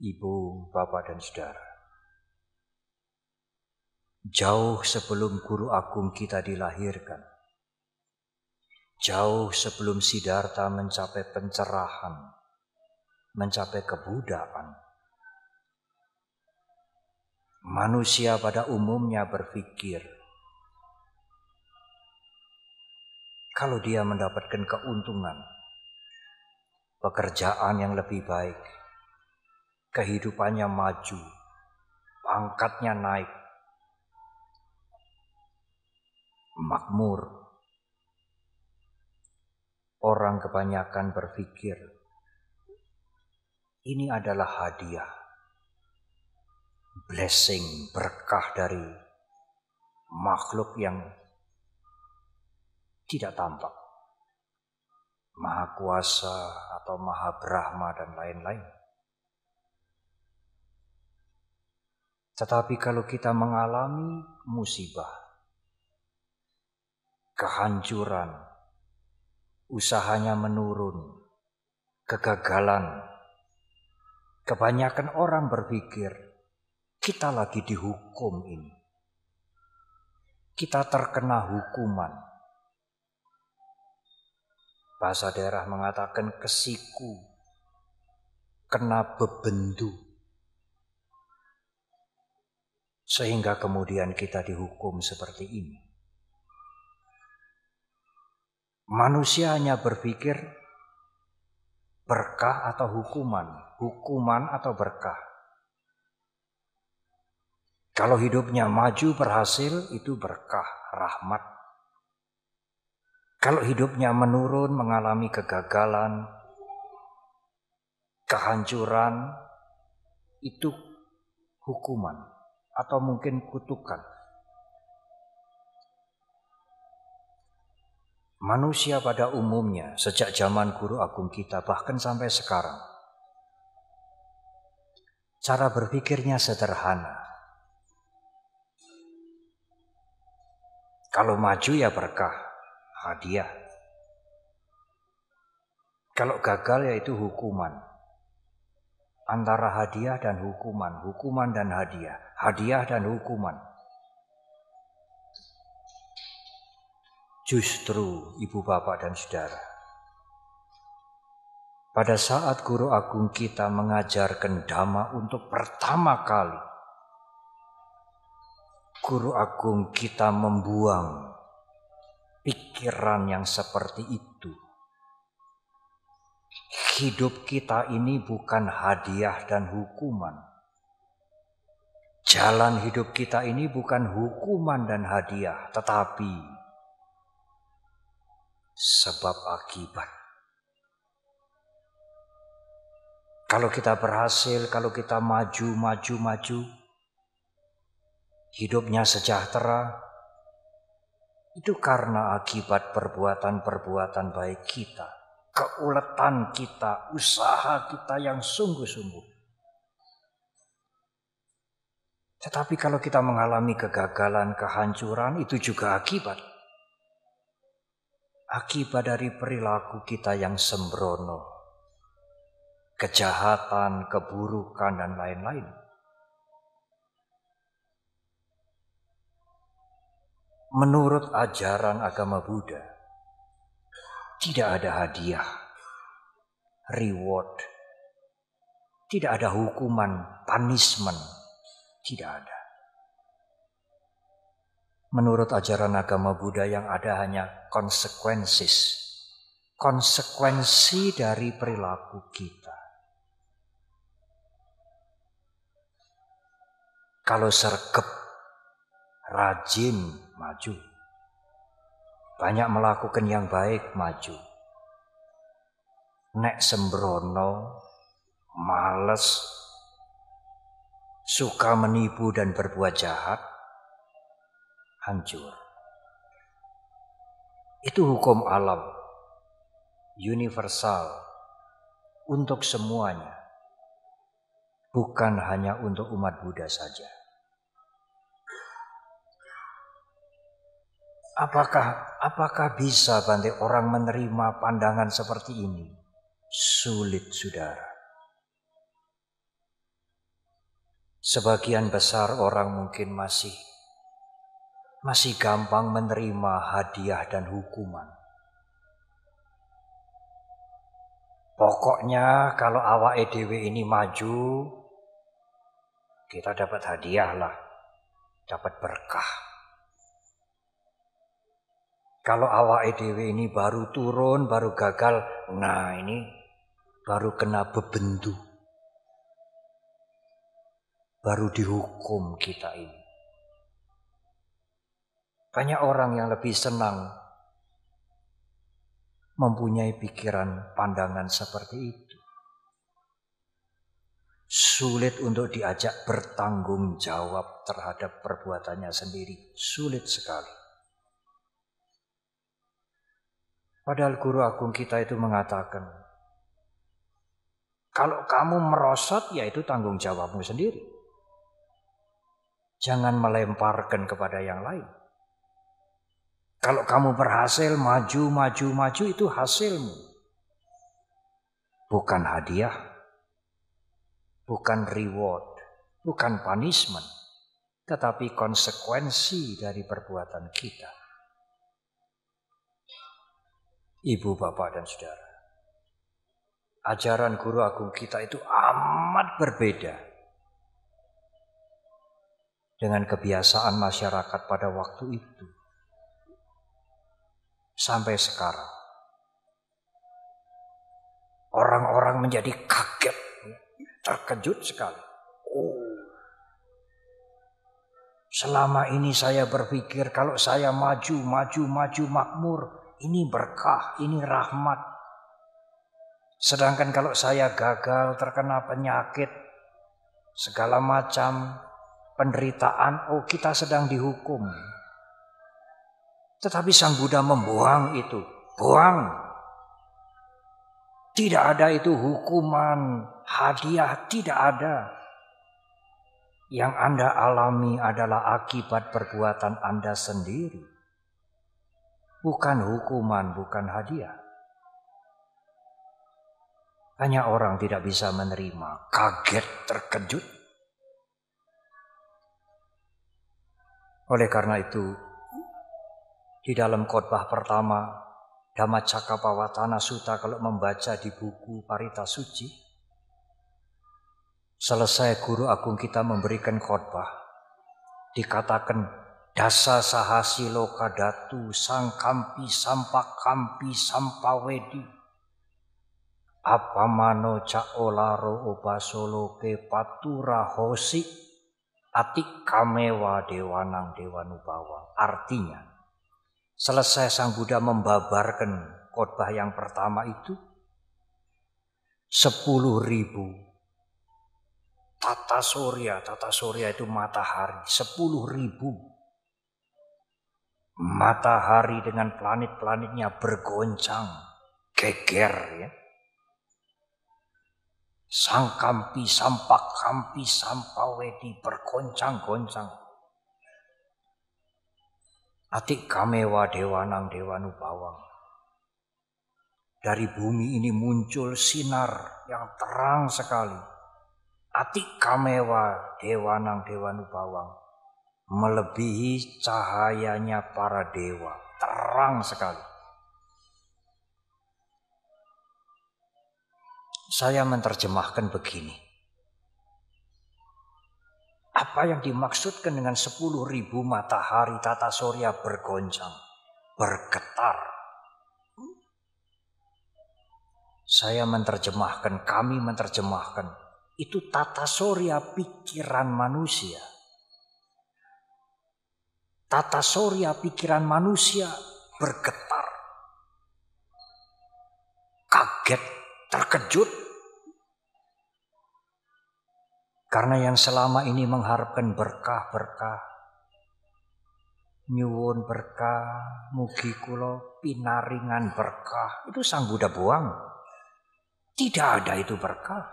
Ibu, Bapak, dan Saudara. Jauh sebelum Guru Agung kita dilahirkan, jauh sebelum Siddhartha mencapai pencerahan, mencapai kebudaan, manusia pada umumnya berpikir, kalau dia mendapatkan keuntungan, pekerjaan yang lebih baik, kehidupannya maju, pangkatnya naik, makmur, orang kebanyakan berpikir ini adalah hadiah, blessing, berkah dari makhluk yang tidak tampak, Maha Kuasa atau Maha Brahma dan lain-lain. Tetapi kalau kita mengalami musibah, kehancuran, usahanya menurun, kegagalan, kebanyakan orang berpikir kita lagi dihukum ini. Kita terkena hukuman. Bahasa daerah mengatakan kesiku, kena bebendu. Sehingga kemudian kita dihukum seperti ini. Manusia hanya berpikir berkah atau hukuman, hukuman atau berkah. Kalau hidupnya maju berhasil itu berkah, rahmat. Kalau hidupnya menurun, mengalami kegagalan, kehancuran, itu hukuman atau mungkin kutukan. Manusia pada umumnya sejak zaman Guru Agung kita bahkan sampai sekarang, cara berpikirnya sederhana. Kalau maju ya berkah, hadiah. Kalau gagal ya itu hukuman. Antara hadiah dan hukuman, hukuman dan hadiah, hadiah dan hukuman. Justru Ibu, Bapak, dan Saudara, pada saat Guru Agung kita mengajarkan Dhamma untuk pertama kali, Guru Agung kita membuang pikiran yang seperti itu. Hidup kita ini bukan hadiah dan hukuman. Jalan hidup kita ini bukan hukuman dan hadiah, tetapi sebab akibat. Kalau kita berhasil, kalau kita maju, hidupnya sejahtera, itu karena akibat perbuatan-perbuatan baik kita, keuletan kita, usaha kita yang sungguh-sungguh. Tetapi kalau kita mengalami kegagalan, kehancuran, itu juga akibat. Akibat dari perilaku kita yang sembrono, kejahatan, keburukan, dan lain-lain. Menurut ajaran agama Buddha, tidak ada hadiah, reward, tidak ada hukuman, punishment, tidak ada. Menurut ajaran agama Buddha yang ada hanya konsekuensi dari perilaku kita. Kalau sergap, rajin, maju. Banyak melakukan yang baik, maju. Nek sembrono, males, suka menipu dan berbuat jahat, hancur. Itu hukum alam, universal, untuk semuanya. Bukan hanya untuk umat Buddha saja. Apakah bisa Bante orang menerima pandangan seperti ini? Sulit, saudara. Sebagian besar orang mungkin masih gampang menerima hadiah dan hukuman. Pokoknya kalau awake dhewe ini maju, kita dapat hadiah lah, dapat berkah. Kalau awake dhewe ini baru turun, baru gagal, nah ini baru kena bebendu. Baru dihukum kita ini. Banyak orang yang lebih senang mempunyai pikiran pandangan seperti itu. Sulit untuk diajak bertanggung jawab terhadap perbuatannya sendiri. Sulit sekali. Padahal guru agung kita itu mengatakan, kalau kamu merosot, ya itu tanggung jawabmu sendiri. Jangan melemparkan kepada yang lain. Kalau kamu berhasil maju itu hasilmu. Bukan hadiah, bukan reward, bukan punishment, tetapi konsekuensi dari perbuatan kita. Ibu, bapak, dan saudara, ajaran guru agung kita itu amat berbeda dengan kebiasaan masyarakat pada waktu itu. Sampai sekarang orang-orang menjadi kaget, terkejut sekali. Selama ini saya berpikir kalau saya maju makmur, ini berkah, ini rahmat. Sedangkan kalau saya gagal, terkena penyakit, segala macam penderitaan, kita sedang dihukum. Tetapi Sang Buddha membuang itu. Buang. Tidak ada itu hukuman, hadiah, tidak ada. Yang Anda alami adalah akibat perbuatan Anda sendiri. Bukan hukuman, bukan hadiah. Banyak orang tidak bisa menerima, kaget, terkejut. Oleh karena itu, di dalam khotbah pertama, Dhammacakkappavattana Sutta, kalau membaca di buku Parita Suci, selesai guru agung kita memberikan khotbah, dikatakan dasa sahasi loka datu sangkampi sampakampi sampawedi apamano caolaro obasoloke patura hosi atik kamewa dewanang dewanubawa. Artinya, selesai Sang Buddha membabarkan khotbah yang pertama itu, 10.000 tata surya itu matahari, 10.000 matahari dengan planet-planetnya bergoncang, geger ya. Sangkampi, sampakampi, sampawedi bergoncang-goncang. Atik kamewa dewanang dewanubawang. Dari bumi ini muncul sinar yang terang sekali. Atik kamewa dewanang dewanubawang. Melebihi cahayanya para dewa. Terang sekali. Saya menerjemahkan begini. Apa yang dimaksudkan dengan 10.000 matahari tata surya bergoncang, bergetar? Saya menerjemahkan, kami menerjemahkan, itu tata surya pikiran manusia. Tata surya pikiran manusia bergetar. Kaget, terkejut. Karena yang selama ini mengharapkan berkah-berkah, nyuwun berkah, mugi kula pinaringan berkah, itu Sang Buddha buang. Tidak ada itu berkah.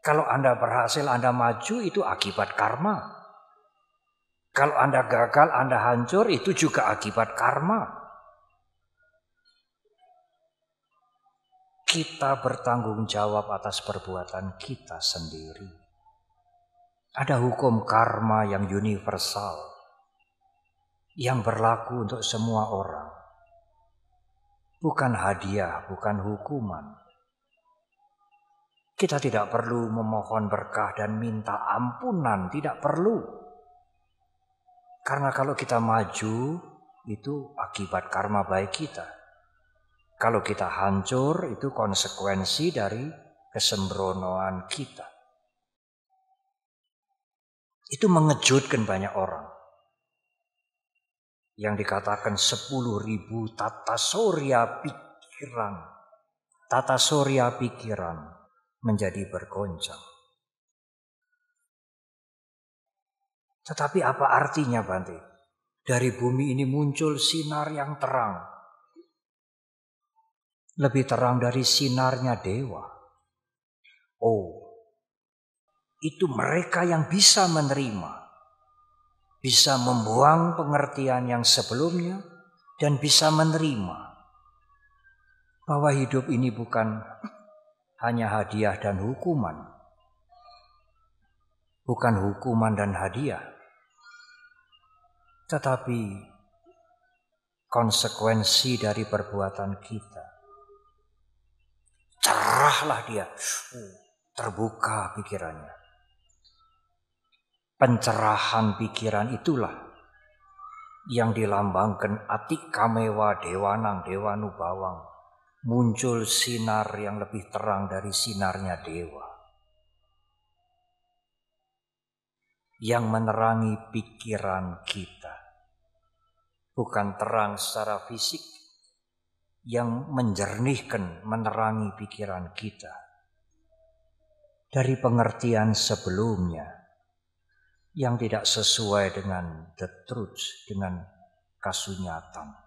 Kalau Anda berhasil, Anda maju, itu akibat karma. Kalau Anda gagal, Anda hancur, itu juga akibat karma. Kita bertanggung jawab atas perbuatan kita sendiri. Ada hukum karma yang universal, yang berlaku untuk semua orang. Bukan hadiah, bukan hukuman. Kita tidak perlu memohon berkah dan minta ampunan, tidak perlu. Karena kalau kita maju, itu akibat karma baik kita. Kalau kita hancur, itu konsekuensi dari kesembronoan kita. Itu mengejutkan banyak orang. Yang dikatakan 10.000 tata surya pikiran menjadi bergoncang. Tetapi apa artinya, Bante? Dari bumi ini muncul sinar yang terang. Lebih terang dari sinarnya dewa. Oh, itu mereka yang bisa menerima. Bisa membuang pengertian yang sebelumnya dan bisa menerima bahwa hidup ini bukan hanya hadiah dan hukuman. Bukan hukuman dan hadiah. Tetapi konsekuensi dari perbuatan kita. Cerahlah dia. Terbuka pikirannya. Pencerahan pikiran itulah yang dilambangkan Atik Kamewa Dewanang Dewanu Bawang. Muncul sinar yang lebih terang dari sinarnya dewa. Yang menerangi pikiran kita. Bukan terang secara fisik. Yang menjernihkan, menerangi pikiran kita. Dari pengertian sebelumnya. Yang tidak sesuai dengan the truth, dengan kasunyatan.